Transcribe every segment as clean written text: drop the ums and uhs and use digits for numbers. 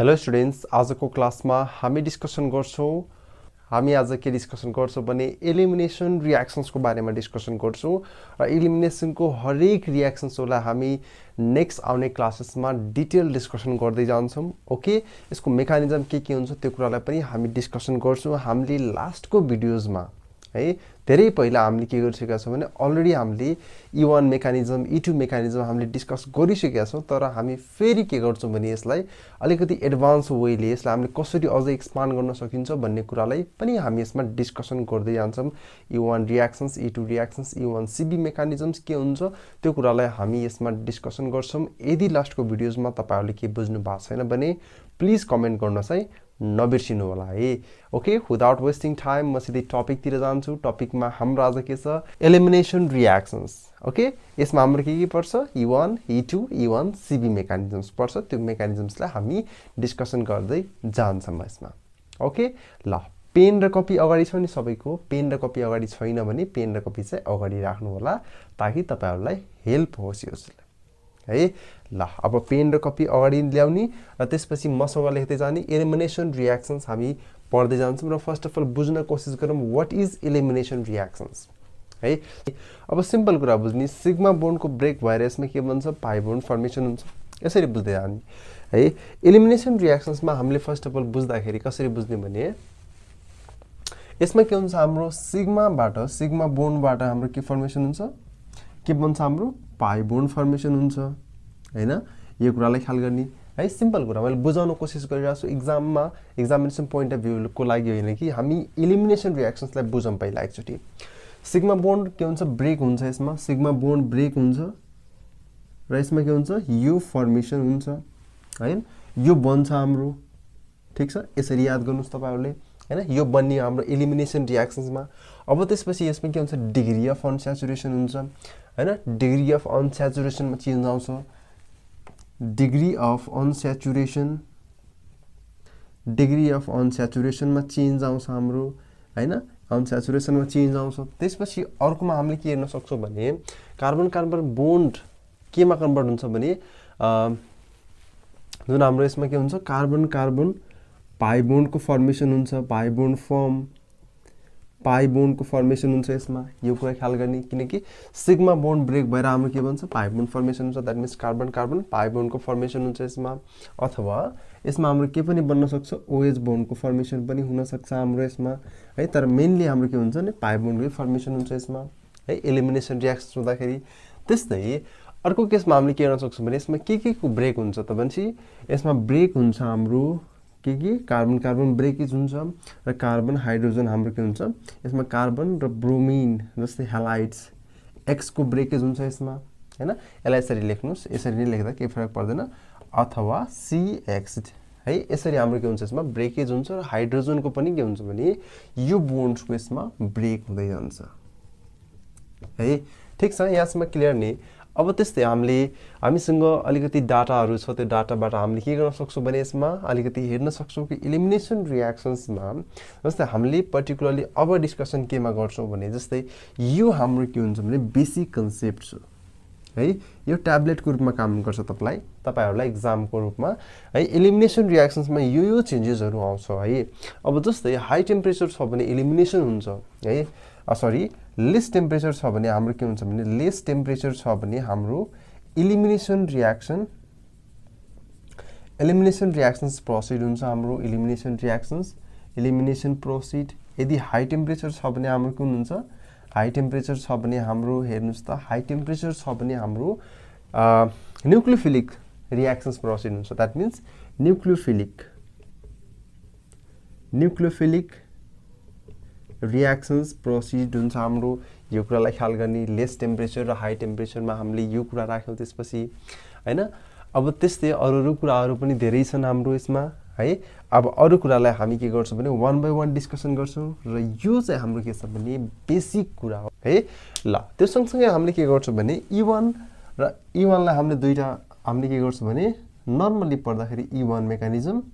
Hello students, आजको क्लासमा हामी डिस्कसन गर्छौं। हामी आज के डिस्कसन गर्छौं भने एलिमिनेसन रियाक्सन्सको बारेमा डिस्कसन गर्छौं र एलिमिनेसनको हरेक रियाक्सन्सलाई हामी नेक्स्ट आउने क्लासेसमा डिटेल डिस्कसन गर्दै जान्छौं। ओके, यसको मेकानिजम के हुन्छ त्यो कुरालाई पनि हामी डिस्कसन गर्छौं। हामीले लास्टको भिडियोजमा है धेरै पहिला हामीले के गरिसकेका छौं भने अलरेडी हामीले E1 मेकानिजम E2 मेकानिजम हामीले डिस्कस गरिसकेका छौं, तर हामी फेरि के गर्छौं भने यसलाई अलिकति एडभान्स वेले यसलाई हामीले कसरी अझै एक्सपान्ड गर्न सकिन्छ भन्ने कुरालाई पनि हामी यसमा डिस्कसन गर्दै जान्छौं। E1 reactions, E2 reactions, E1 CB mechanisms के हुन्छ त्यो कुरालाई हामी यसमा डिस्कसन गर्छौं। यदि लास्टको भिडियोजमा तपाईहरुले के बुझ्नु भएको छैन भने प्लिज कमेन्ट गर्नुस् है, नबिर्सिनु होला है। ओके, विदाउट वेस्टिङ टाइम म सिधै टपिकतिर जान्छु। टपिकमा हाम्रो आज के छ? Elimination reactions. ओके, यसमा हाम्रो के पर्छ? E1, E2, E1 CB mechanisms पर्छ। त्यो मेकानिजम्सलाई हामी डिस्कसन गर्दै जान्छौं यसमा। ओके, ल पेन र कपी अगाडि छ नि सबैको? पेन र कपी अगाडि छैन भने पेन र कपी चाहिँ अगाडि राख्नु होला ताकि तपाईहरुलाई हेल्प होस् यसले है। ल अब पेन र कपी अगाडि ल्याउने र त्यसपछि मसँग लेख्दै जाने। एलिमिनेसन रियाक्सन्स हामी पढ्दै जान्छौं र फर्स्ट अफ अल बुझ्न कोसिस गरौँ व्हाट इज एलिमिनेसन रियाक्सन्स है। अब सिम्पल कुरा बुझ्ने, सिग्मा बोन्डको ब्रेक भएर यसमा के बन्छ? पाई बोन्ड फर्मेसन हुन्छ। यसरी बुझ्दै जाने है। एलिमिनेसन रियाक्सन्समा हामीले फर्स्ट अफ अल बुझ्दाखेरि कसरी बुझ्ने भने यसमा के हुन्छ? हाम्रो सिग्मा बोन्डबाट हाम्रो के फर्मेसन हुन्छ? के बन्छ? हाम्रो पाई बोन्ड फर्मेसन हुन्छ हैन। यो कुरालाई ख्याल गर्ने है। सिम्पल कुरा मैले बुझाउन कोसिस गरिरहेको छु एक्जाममा, एक्जामिनेसन पोइन्ट अफ भ्यूको लागि होइन कि हामी एलिमिनेसन रियाक्सन्सलाई बुझौँ पहिला एकचोटी। सिग्मा बोन्ड के हुन्छ? ब्रेक हुन्छ। यसमा सिग्मा बोन्ड ब्रेक हुन्छ र यसमा के हुन्छ? यो फर्मेसन हुन्छ हैन। यो बन्छ हाम्रो, ठीक छ? यसरी याद गर्नुस् तपाईहरुले हैन। यो बन्ने हाम्रो एलिमिनेसन रियाक्सन्समा। अब त्यसपछि यसमा के हुन्छ? डिग्री अफ अनस्याचुरेसन हुन्छ हैन। डिग्री अफ अनस्याचुरेसनमा चेन्ज आउँछ। डिग्री अफ अनस्याचुरेसनमा चेन्ज आउँछ हाम्रो हैन। अनस्याचुरेसनमा चेन्ज आउँछ। त्यसपछि अर्कोमा हामीले के हेर्न सक्छौं भने कार्बन कार्बन बोन्ड केमा कन्भर्ट हुन्छ भने जुन हाम्रो यसमा के हुन्छ? कार्बन कार्बन पाई बोन्डको फर्मेसन हुन्छ। पाई बोन्डको फर्मेसन हुन्छ यसमा। यो कुरा ख्याल गर्ने किनकि सिग्मा बोन्ड ब्रेक भएर हाम्रो के बन्छ? पाई बोन्ड फर्मेसन हुन्छ। That means carbon carbon pi बोन्डको फर्मेसन हुन्छ यसमा। अथवा यसमा हाम्रो के पनि बन्न सक्छ? OH बोन्डको फर्मेसन पनि हुन सक्छ हाम्रो यसमा है। तर मेनली हाम्रो के हुन्छ नि? पाई बोन्डकै फर्मेसन हुन्छ यसमा है एलिमिनेसन रियाक्सन्स हुँदाखेरि। त्यस्तै अर्को केसमा हामीले के गर्न सक्छौं भने यसमा के को ब्रेक हुन्छ त भनेपछि यसमा ब्रेक हुन्छ हाम्रो के कार्बन कार्बन ब्रेकेज हुन्छ र कार्बन हाइड्रोजन हाम्रो के हुन्छ? यसमा कार्बन र ब्रोमिन जस्तै हैलाइड्स X को ब्रेकेज हुन्छ यसमा हैन। यसलाई यसरी लेख्नुस्, यसरी नै लेख्दा केही फरक पर्दैन। अथवा CX है, यसरी हाम्रो के हुन्छ? यसमा ब्रेकेज हुन्छ र हाइड्रोजनको पनि के हुन्छ भने यो बोन्ड्सको यसमा ब्रेक हुँदै जान्छ है। ठीक छ, यहाँसम्म क्लियर नि? अब त्यस्तै हामीसँग अलिकति डाटाहरु छ। त्यो डाटाबाट हामीले के गर्न सक्छौं भने यसमा अलिकति हेर्न सक्छौं कि एलिमिनेसन रियाक्सन्समा जस्तै हामीले पर्टिकुलरली अब डिस्कसन केमा गर्छौं भने जस्तै यो हाम्रो के हुन्छ भने बेसिक कन्सेप्ट छ है। यो ट्याब्लेटको रूपमा काम गर्छ तपाईहरुलाई एक्जामको रूपमा है। एलिमिनेसन रियाक्सन्समा यो चेन्जेसहरु आउँछ है। अब जस्तै हाई टेम्परेचर छ भने एलिमिनेसन हुन्छ है। सरी, लेस टेम्परेचर छ भने हाम्रो के हुन्छ भने लेस टेम्परेचर छ भने हाम्रो एलिमिनेसन रियाक्सन्स प्रोसिड हुन्छ हाम्रो। Elimination processed. यदि हाई टेम्परेचर छ भने हाम्रो कुन हुन्छ? हाई टेम्परेचर छ भने हाम्रो हेर्नुस् त, हाई टेम्परेचर छ भने हाम्रो न्यूक्लियोफिलिक रियाक्सन्स प्रोसिड हुन्छ। That means nucleophilic reactions processed हुन्छ हाम्रो। यो कुरालाई ख्याल गर्ने। लेस टेम्परेचर र हाई टेम्परेचरमा हामीले यो कुरा राख्यौं त्यसपछि हैन। अब त्यस्तै अरु कुराहरु पनि धेरै छन् हाम्रो यसमा है। अब अरु कुरालाई हामी के गर्छौं भने वन बाइ वन डिस्कसन गर्छौं र यो चाहिँ हाम्रो के छ भने बेसिक कुरा हो है। ल त्यो सँगसँगै हामीले के गर्छौं भने E1 र E1 लाई हामीले दुईटा हामीले के गर्छौं भने नर्मली पढ्दाखेरि E1 mechanism,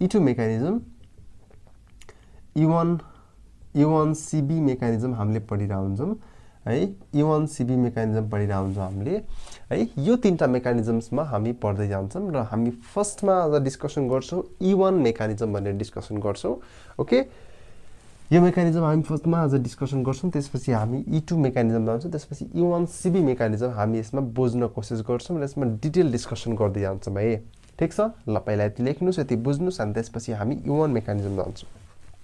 E2 mechanism, E1 CB mechanism हामीले पढिरा हुन्छौं है E1 CB मेकानिजम पढिरहेको हुन्छौँ हामीले है यो तीनटा मेकानिजम्समा हामी पढ्दै जान्छौँ र हामी फर्स्टमा आज डिस्कसन गर्छौँ E1 मेकानिजम भनेर डिस्कसन गर्छौँ ओके यो मेकानिजम हामी फर्स्टमा आज डिस्कसन गर्छौँ त्यसपछि हामी E2 मेकानिजम जान्छौँ त्यसपछि E1 CB मेकानिजम हामी यसमा बुझ्न कोसिस गर्छौँ र यसमा डिटेल डिस्कसन गर्दै जान्छौँ है ठीक छ ल पहिला यति लेख्नुस् यति बुझ्नुस् अनि त्यसपछि हामी E1 मेकानिजम जान्छौँ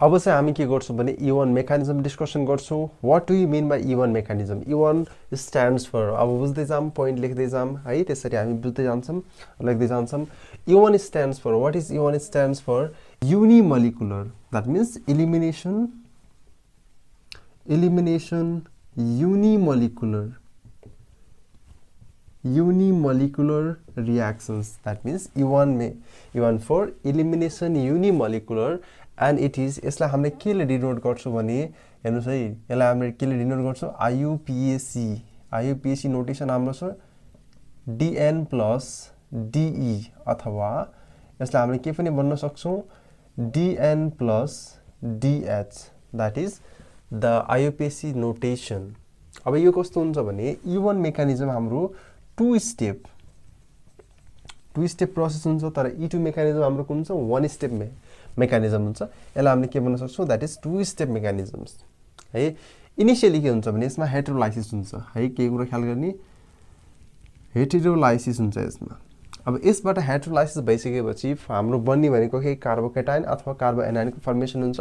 अब चाहिँ हामी के गर्छौँ भने E1 मेकानिजम डिस्कसन गर्छौँ what do you mean by E1 mechanism E1 stands for अब बुझ्दै जाम पोइन्ट लेख्दै जाम है त्यसरी हामी बुझ्दै जान्छौँ लेख्दै जान्छौँ E1 stands for what is E1 stands for unimolecular that means elimination unimolecular reactions that means E1 for elimination unimolecular and it is यसलाई हामीले केले डिनोट गर्छौं भने हेर्नुस् है यसलाई हामीले केले डिनोट गर्छौं IUPAC नोटेसन हाम्रो छ DN plus DE अथवा यसलाई हामीले के पनि भन्न सक्छौं DN plus DH that is the IUPAC notation अब यो कस्तो हुन्छ भने E1 मेकानिजम हाम्रो टु स्टेप प्रोसेस हुन्छ तर E2 मेकानिजम हाम्रो कुन छ वन स्टेप मेकानिजम हुन्छ यसलाई हामीले के भन्न सक्छौं that is two step mechanisms है इनिशियली के हुन्छ भने यसमा हेटेरोलाइसिस हुन्छ है के कुरा ख्याल गर्ने हेटेरोलाइसिस हुन्छ यसमा अब यसबाट हेटेरोलाइसिस भइसकेपछि हाम्रो बन्ने भनेको के कार्बोकेटाइन अथवा कार्बोएनाइनको फर्मेसन हुन्छ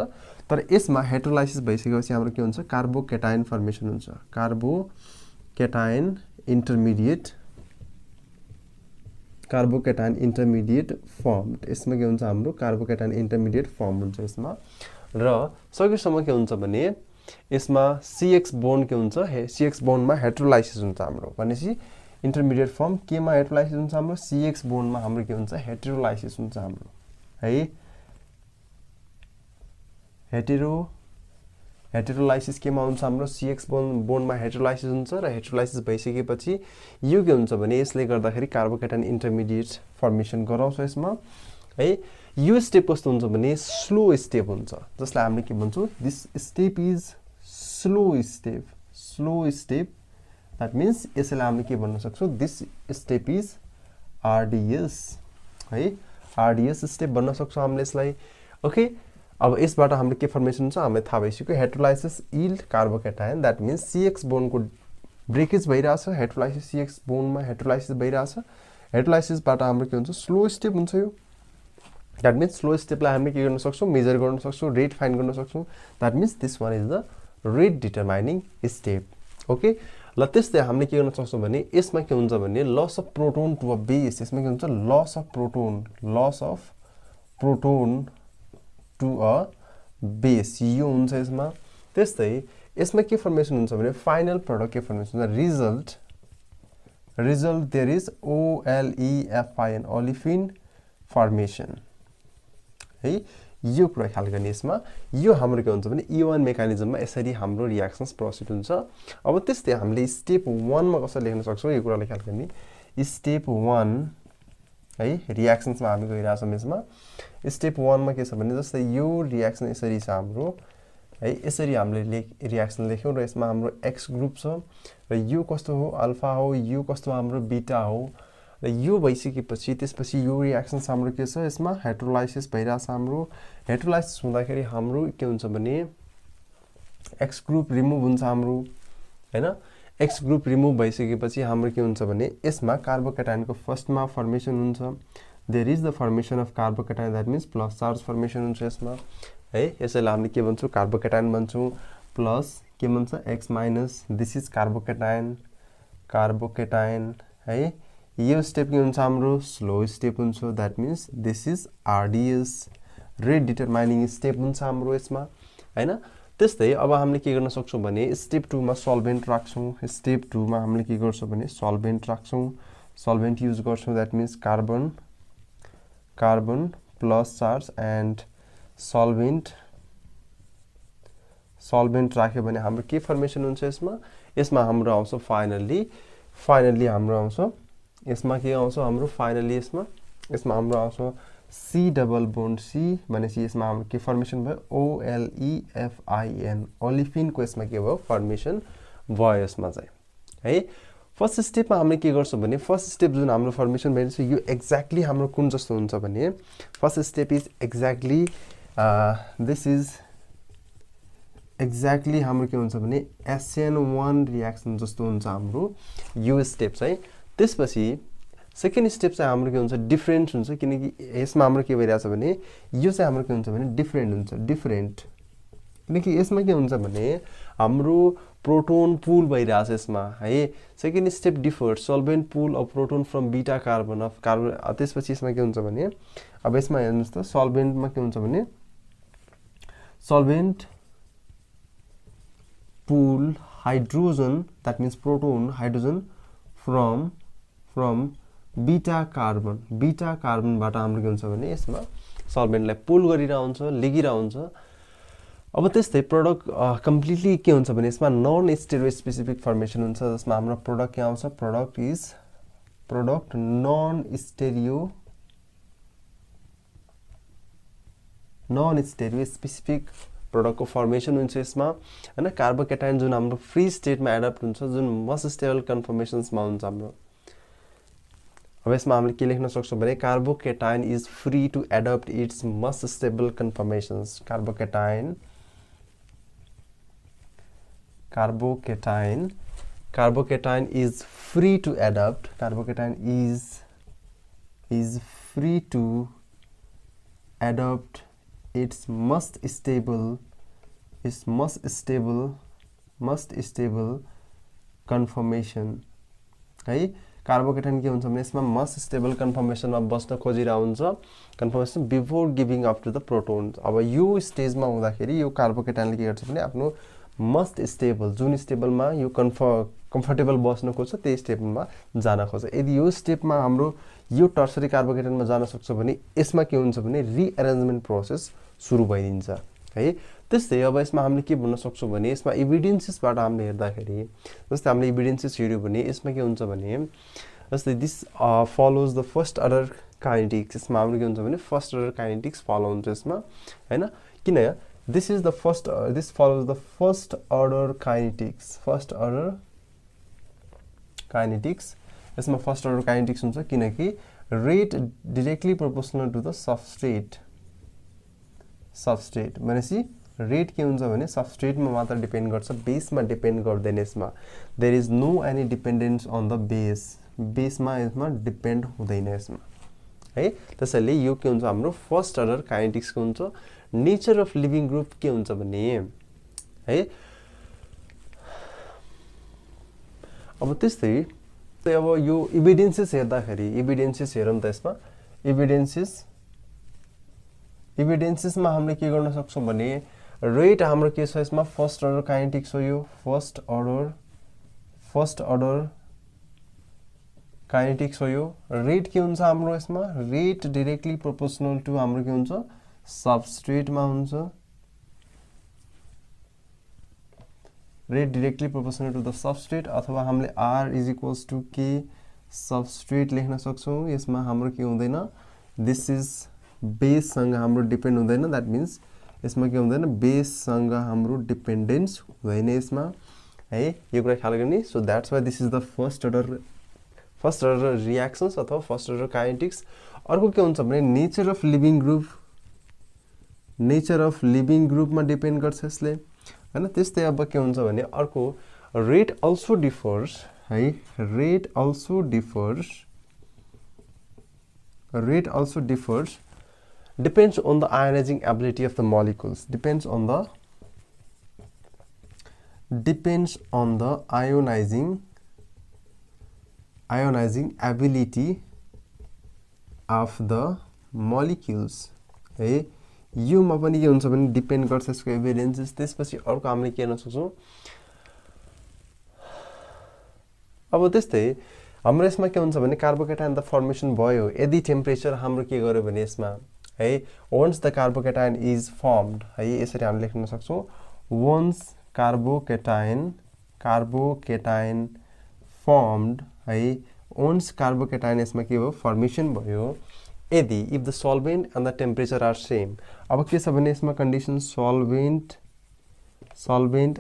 तर यसमा हेटेरोलाइसिस भइसकेपछि हाम्रो के हुन्छ कार्बोकेटाइन फर्मेसन हुन्छ कार्बोकेटाइन इन्टरमिडिएट फर्म यसमा के हुन्छ हाम्रो कार्बोकेटाइन इन्टरमिडिएट फर्म हुन्छ यसमा र सकेसम्म के हुन्छ भने यसमा CX बोन्ड के हुन्छ CX बोन्डमा हेटेरोलाइसिस हुन्छ हाम्रो भनेपछि इन्टरमिडिएट फर्म केमा हेटेरोलाइसिस हुन्छ हाम्रो CX बोन्डमा हाम्रो के हुन्छ हेटेरोलाइसिस हुन्छ हाम्रो है हेटेरोलाइसिस केमा हुन्छ हाम्रो CX बोन्डमा हेटेरोलाइसिस हुन्छ र हेटेरोलाइसिस भइसकेपछि यो के हुन्छ भने यसले गर्दाखेरि कार्बोकेटाइन इन्टरमिडिएट फर्मेसन गराउँछ यसमा है यो स्टेप कस्तो हुन्छ भने स्लो स्टेप हुन्छ जसलाई हामीले के भन्छौं this step is slow step that means यसलाई हामीले के भन्न सक्छौं दिस स्टेप इज RDS है RDS स्टेप भन्न सक्छौं हामीले यसलाई ओके अब यसबाट हाम्रो के फर्मेसन हुन्छ हामीलाई थाहा भइसक्यो heterolysis yield carbocation that means CX बोन्डको ब्रेकेज भइराछ हेटेरोलाइसिस CX बोन्डमा हेटेरोलाइसिस भइराछ हेटेरोलाइसिसबाट हाम्रो के हुन्छ स्लो स्टेप हुन्छ यो दैट मीन्स स्लो स्टेपलाई हामीले के गर्न सक्छौं मेजर गर्न सक्छौं रेट फाइन्ड गर्न सक्छौं that means this one is the rate determining step okay ल त्यस्तै हामीले के गर्न सक्छौं भने यसमा के हुन्छ भने loss of proton to a base यसमा के हुन्छ loss of proton to a base यो हुन्छ यसमा त्यस्तै यसमा के फर्मेसन हुन्छ भने फाइनल प्रोडक्ट के फर्मेसन हुन्छ result there is OLEFIN olefin formation है यो कुरा ख्याल गर्ने यसमा यो हाम्रो के हुन्छ भने E1 मेकानिजममा यसरी हाम्रो रिएक्सन्स प्रोसिड हुन्छ अब त्यस्तै हामीले स्टेप 1 मा कसरी लेख्न सक्छौं यो कुरालाई ख्याल गर्ने स्टेप 1 है रिएक्सन्समा हामी गइराछौं यसमा स्टेप 1 मा के छ भने जस्तै यो रिएक्सन यसरी छ हाम्रो है यसरी हामीले रिएक्सन लेख्यौं र यसमा हाम्रो X ग्रुप छ र यो कस्तो हो अल्फा हो यो कस्तो हाम्रो बीटा हो र यो भइसकेपछि त्यसपछि यो रिएक्सन्स हाम्रो के छ यसमा हेटेरोलाइसिस भइराछ हाम्रो हेटेरोलाइसिस हुँदाखेरि हाम्रो के हुन्छ भने X ग्रुप रिमुभ हुन्छ हाम्रो हैन X ग्रुप रिमुभ भइसकेपछि हाम्रो के हुन्छ भने यसमा कार्बोकेटाइनको फर्स्टमा फर्मेसन हुन्छ there is the formation of carbocation that means plus charge formation हुन्छ यसमा है यसैलाई हामीले के भन्छौं कार्बोकेटाइन भन्छौं प्लस के भन्छ X minus this is carbocation है यो स्टेप के हुन्छ हाम्रो स्लो स्टेप हुन्छ that means this is RDS rate determining step हुन्छ हाम्रो यसमा हैन त्यस्तै अब हामीले के गर्न सक्छौं भने स्टेप 2 मा सल्भेन्ट राख्छौं स्टेप 2 मा हामीले के गर्छौं भने सल्भेन्ट राख्छौं सल्भेन्ट युज गर्छौं that means carbon plus charge and solvent राख्यो भने हाम्रो के फर्मेसन हुन्छ यसमा हाम्रो आउँछ फाइनली हाम्रो आउँछ यसमा के आउँछ हाम्रो फाइनली यसमा हाम्रो आउँछ C डबल बोन्ड C भनेपछि यसमा हाम्रो के फर्मेसन भयो OLEFIN ओलिफिन को यसमा के भयो फर्मेसन भयो यसमा चाहिँ है। फर्स्ट स्टेपमा हामीले के गर्छौँ भने फर्स्ट स्टेप जुन हाम्रो फर्मेसन भइरहेछ यो एक्ज्याक्टली हाम्रो कुन जस्तो हुन्छ भने first step is exactly this is exactly हाम्रो के हुन्छ भने SN1 रियाक्सन जस्तो हुन्छ हाम्रो यो स्टेप चाहिँ। त्यसपछि सेकेन्ड स्टेप चाहिँ हाम्रो के हुन्छ डिफरेन्ट हुन्छ किनकि यसमा हाम्रो के भइरहेछ भने यो चाहिँ हाम्रो के हुन्छ भने डिफरेन्ट हुन्छ डिफरेन्ट किनकि यसमा के हुन्छ भने हाम्रो प्रोटोन पुल भइरहेछ यसमा है। Second step differ solvent pull of proton from beta carbon of carbon. त्यसपछि यसमा के हुन्छ भने अब यसमा हेर्नुहोस् त सल्भेन्टमा के हुन्छ भने solvent pull hydrogen that means proton hydrogen from beta कार्बनबाट हाम्रो के हुन्छ भने यसमा सल्भेन्टलाई पुल गरिरहेको हुन्छ लिगिरहेको हुन्छ। अब त्यस्तै प्रोडक्ट कम्प्लिटली के हुन्छ भने यसमा नन स्टेरियो स्पेसिफिक फर्मेसन हुन्छ जसमा हाम्रो प्रोडक्ट के आउँछ प्रोडक्ट नन स्टेरियो स्पेसिफिक प्रोडक्टको फर्मेसन हुन्छ यसमा हैन। कार्बोकेटाइन जुन हाम्रो फ्री स्टेटमा एडप्ट हुन्छ जुन मोस्ट स्टेबल कन्फर्मेसन्समा हुन्छ हाम्रो। अब यसमा हामीले के लेख्न सक्छौँ भने carbocation is free to adapt its most stable conformations. Carbocation is free to adapt carbocation is free to adopt its most stable conformation है। कार्बोकेटाइन के हुन्छ भने यसमा मोस्ट स्टेबल कन्फर्मेसनमा बस्न खोजिरहेको हुन्छ conformation before giving up to the proton. अब यो स्टेजमा हुँदाखेरि यो कार्बोकेटाइनले के गर्छ भने आफ्नो मोस्ट स्टेबल जुन स्टेबलमा यो कम्फर्टेबल बस्न खोज्छ त्यही स्टेपमा जान खोज्छ। यदि यो स्टेपमा हाम्रो यो टर्सरी कार्बोकेटाइनमा जान सक्छ भने यसमा के हुन्छ भने रिअरेन्जमेन्ट प्रोसेस सुरु भइदिन्छ है। त्यस्तै अब यसमा हामीले के भन्न सक्छौँ भने यसमा इभिडेन्सेसबाट हामीले हेर्दाखेरि जस्तै हामीले इभिडेन्सेस हेऱ्यो भने यसमा के हुन्छ भने जस्तै this follows the first order kinetics. यसमा हाम्रो के हुन्छ भने फर्स्ट अर्डर काइनेटिक्स फलो हुन्छ यसमा हैन। किन this follows the first order kinetics यसमा फर्स्ट अर्डर काइनेटिक्स हुन्छ किनकि rate directly proportional to the substrate भनेपछि रेट के हुन्छ भने सबस्ट्रेटमा मात्र डिपेन्ड गर्छ बेसमा डिपेन्ड गर्दैन यसमा। There is no any dependence on the बेसमा यसमा डिपेन्ड हुँदैन यसमा है। त्यसैले यो के हुन्छ हाम्रो फर्स्ट अर्डर काइनेटिक्सको हुन्छ। नेचर अफ लिभिङ ग्रुप के हुन्छ भने है। अब त्यस्तै अब यो इभिडेन्सेस हेर्दाखेरि इभिडेन्सेस हेरौँ त यसमा इभिडेन्सेसमा हामीले के गर्न सक्छौँ भने रेट हाम्रो के छ यसमा फर्स्ट अर्डर काइनेटिक्स हो यो फर्स्ट अर्डर काइनेटिक्स हो यो। रेट के हुन्छ हाम्रो यसमा रेट डाइरेक्टली प्रोपोर्सनल टु हाम्रो के हुन्छ सबस्ट्रेटमा हुन्छ rate directly proportional to the substrate अथवा हामीले R is equals to k substrate लेख्न सक्छौँ। यसमा हाम्रो के हुँदैन दिस इज बेससँग हाम्रो डिपेन्ड हुँदैन द्याट मिन्स यसमा के हुँदैन बेससँग हाम्रो डिपेन्डेन्स हुँदैन यसमा है। यो कुरा ख्याल गर्ने। So that's why this is the first order reactions अथवा फर्स्ट अर्डर काइनेटिक्स। अर्को के हुन्छ भने नेचर अफ लिभिङ ग्रुपमा डिपेन्ड गर्छ यसले हैन। त्यस्तै अब के हुन्छ भने अर्को रेट अल्सो डिफर्स है। Rate also differs depends on the ionizing ability of the molecules depends on the ionizing ability of the molecules है। योमा पनि के हुन्छ भने डिपेन्ड गर्छ यसको एभिडेन्सेस। त्यसपछि अर्को हामीले के गर्न सक्छौँ अब त्यस्तै हाम्रो यसमा के हुन्छ भने कार्बोकेटाइन द फर्मेसन भयो यदि टेम्परेचर हाम्रो के गर्यो भने यसमा है once the carbocation is formed है यसरी हामीले लेख्न सक्छौँ वन्स कार्बोकेटाइन फर्मड है वन्स कार्बोकेटाइन यसमा के हो फर्मेसन भयो यदि if the solvent and the temperature are same. अब के छ भने यसमा कन्डिसन सल्भेन्ट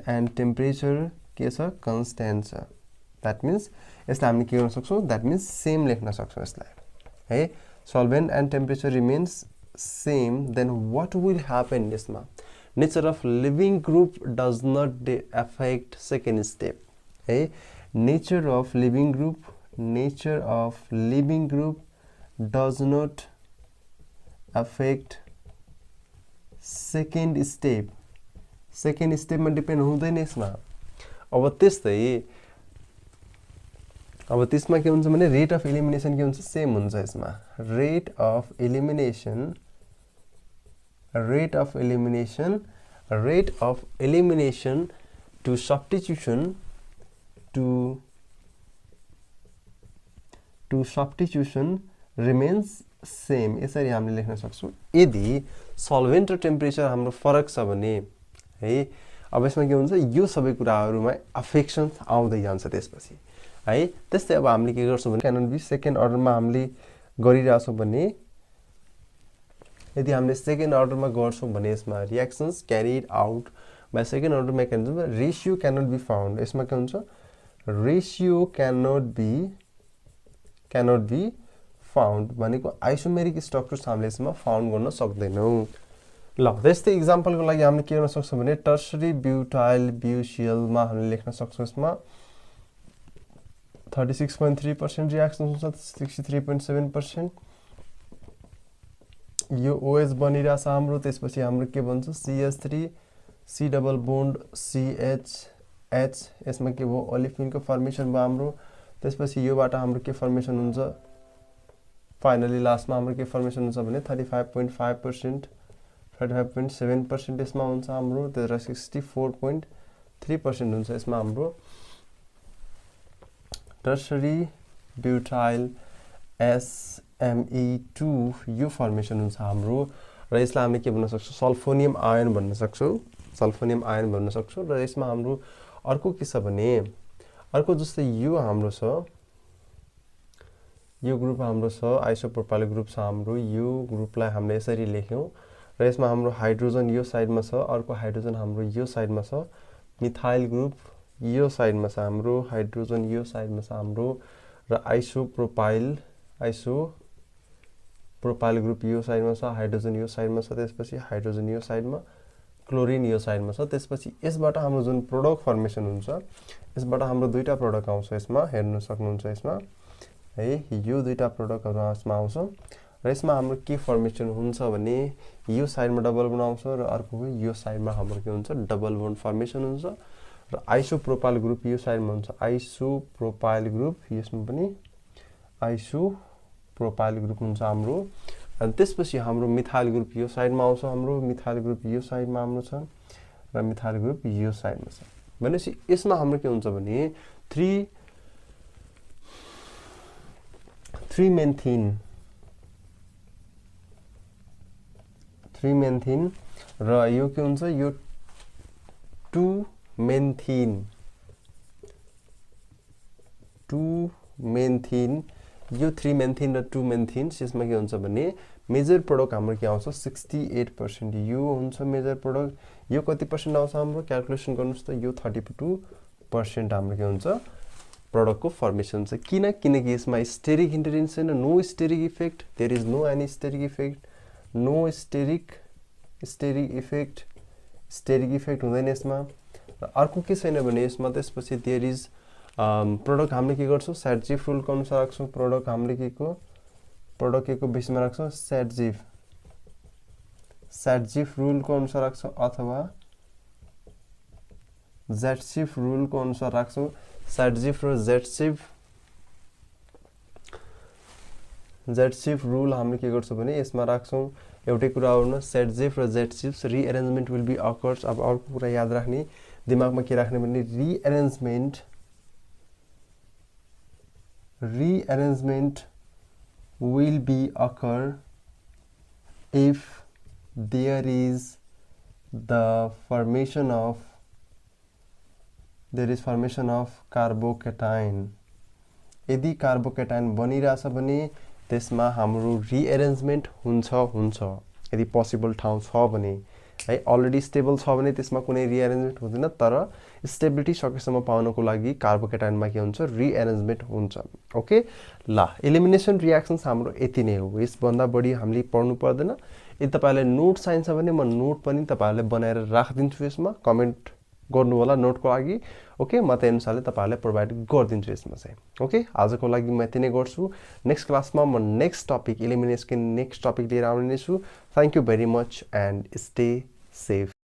एन्ड टेम्परेचर के छ कन्स्ट्यान्ट छ द्याट मिन्स यसलाई हामीले के गर्न सक्छौँ द्याट मिन्स सेम लेख्न सक्छौँ यसलाई है solvent and temperature remains same then what will happen यसमा nature of leaving group does not affect second step है nature of leaving group does not affect second स्टेपमा डिपेन्ड हुँदैन यसमा अब त्यसमा के हुन्छ भने रेट अफ एलिमिनेसन के हुन्छ सेम हुन्छ यसमा rate of elimination to substitution remains same यसरी हामीले लेख्न सक्छौँ यदि सल्भेन्ट र टेम्परेचर हाम्रो फरक छ भने है अब यसमा के हुन्छ यो सबै कुराहरुमा अफेक्सन आउँदै जान्छ त्यसपछि है त्यस्तै अब हामीले के गर्छौँ भने क्यानोट बी सेकेन्ड अर्डरमा हामीले गरिरहेछौँ भने यदि हामीले सेकेन्ड अर्डरमा गर्छौँ भने यसमा reactions carried out by second order mechanism ratio cannot be found यसमा के हुन्छ रेशियो क्यानोट बी फाउन्ड भनेको आइसोमेरिक स्ट्रक्चर्स हामीले यसमा फाउन्ड गर्न सक्दैनौँ ल त्यस्तै इक्जाम्पलको लागि हामीले के गर्न सक्छौँ भने टर्सरी ब्युटाइल ब्युसियलमा हामीले लेख्न सक्छौँ यसमा 36.3% रिएक्सन हुन्छ 63.7% यो OH बनिरहेछ हाम्रो त्यसपछि हाम्रो के भन्छ CH3 C double bond CH यसमा के भयो ओलेफिनको फर्मेसन भयो हाम्रो त्यसपछि योबाट हाम्रो के फर्मेसन हुन्छ फाइनली लास्टमा हाम्रो के फर्मेसन हुन्छ भने 35.5% 35.7% यसमा हुन्छ हाम्रो तर 64.3% हुन्छ यसमा हाम्रो टर्सरी ब्युटाइल SME2 यो फर्मेसन हुन्छ हाम्रो र यसलाई हामीले के भन्न सक्छौँ सल्फोनियम आयन भन्न सक्छौँ र यसमा हाम्रो अर्को के छ भने अर्को जस्तै यो हाम्रो छ यो ग्रुप हाम्रो छ आइसोप्रोपाइल ग्रुप छ हाम्रो यो ग्रुपलाई हामीले यसरी लेख्यौं र यसमा हाम्रो हाइड्रोजन यो साइडमा छ अर्को हाइड्रोजन हाम्रो यो साइडमा छ मिथाइल ग्रुप यो साइडमा छ हाम्रो हाइड्रोजन यो साइडमा छ हाम्रो र आइसोप्रोपाइल ग्रुप यो साइडमा छ हाइड्रोजन यो साइडमा छ त्यसपछि हाइड्रोजन यो साइडमा क्लोरिन यो साइडमा छ त्यसपछि यसबाट हाम्रो जुन प्रोडक्ट फर्मेसन हुन्छ यसबाट हाम्रो दुईटा प्रोडक्ट आउँछ यसमा हेर्न सक्नुहुन्छ यसमा है यो दुईटा प्रोडक्टहरु यसमा आउँछ र यसमा हाम्रो के फर्मेसन हुन्छ भने यो साइडमा डबल बोन्ड आउँछ र अर्को यो साइडमा हाम्रो के हुन्छ डबल बोन्ड फर्मेसन हुन्छ र आइसोप्रोपाइल ग्रुप यो साइडमा हुन्छ आइसोप्रोपाइल ग्रुप यसमा पनि आइसोप्रोपाइल ग्रुप हुन्छ हाम्रो अनि त्यसपछि हाम्रो मिथाइल ग्रुप यो साइडमा आउँछ हाम्रो मिथाइल ग्रुप यो साइडमा हाम्रो छ र मिथाइल ग्रुप यो साइडमा छ भनेपछि यसमा हाम्रो के हुन्छ भने 3 मेन्थिन र यो के हुन्छ यो 2 मेन्थिन यो 3 मेन्थिन र 2 मेन्थिन यसमा के हुन्छ भने मेजर प्रोडक्ट हाम्रो के आउँछ 68% यो हुन्छ मेजर प्रोडक्ट यो कति पर्सेन्ट आउँछ हाम्रो क्याल्कुलेसन गर्नुस् त यो 32% हाम्रो के हुन्छ प्रोडक्टको फर्मेसन छ किनकि यसमा स्टेरिक इन्टरेक्सन छैन no steric effect there is no any steric effect no steric effect हुँदैन यसमा र अर्को के छैन भने यसमा त्यसपछि देयर इज प्रोडक्ट हामीले के गर्छौं सेटजिफ रुलको अनुसार राख्छौं प्रोडक्ट हामीले के को बेसमा राख्छौं सेटजिफ रुलको अनुसार राख्छौं अथवा जेटसिफ रुलको अनुसार राख्छौं सेटजिफ र जेटसिफ रुल हामीले के गर्छौं भने यसमा राख्छौं एउटै कुरा हो न सेटजिफ र जेटसिफ रिअरेन्जमेन्ट विल बी अकर्स अब अर्को कुरा याद राख्ने दिमागमा के राख्ने भने rearrangement will be occur if there is formation of carbocation यदि कार्बोकेटाइन बनिरहेछ भने त्यसमा हाम्रो रिअरेन्जमेन्ट हुन्छ यदि पोसिबल ठाउँ छ भने है अलरेडी स्टेबल छ भने त्यसमा कुनै रिअरेन्जमेन्ट हुँदैन तर स्टेबिलिटी सकेसम्म पाउनको लागि कार्बोकेटाइनमा के हुन्छ रिअरेन्जमेन्ट हुन्छ ओके ल एलिमिनेसन रियाक्सन्स हाम्रो यति नै हो यसभन्दा बढी हामीले पढ्नु पर्दैन यदि तपाईहरुलाई नोट चाहिन्छ भने म नोट पनि तपाईहरुलाई बनाएर राखिदिन्छु यसमा कमेन्ट गर्नु होला नोटको लागि ओके म त्यही अनुसारले तपाईहरुलाई प्रोवाइड गर्दिन्छु यसमा चाहिँ ओके आजको लागि म यति नै गर्छु नेक्स्ट क्लासमा म नेक्स्ट टपिक एलिमिनेसनको नेक्स्ट टपिक लिएर आउने छु thank you very much and stay safe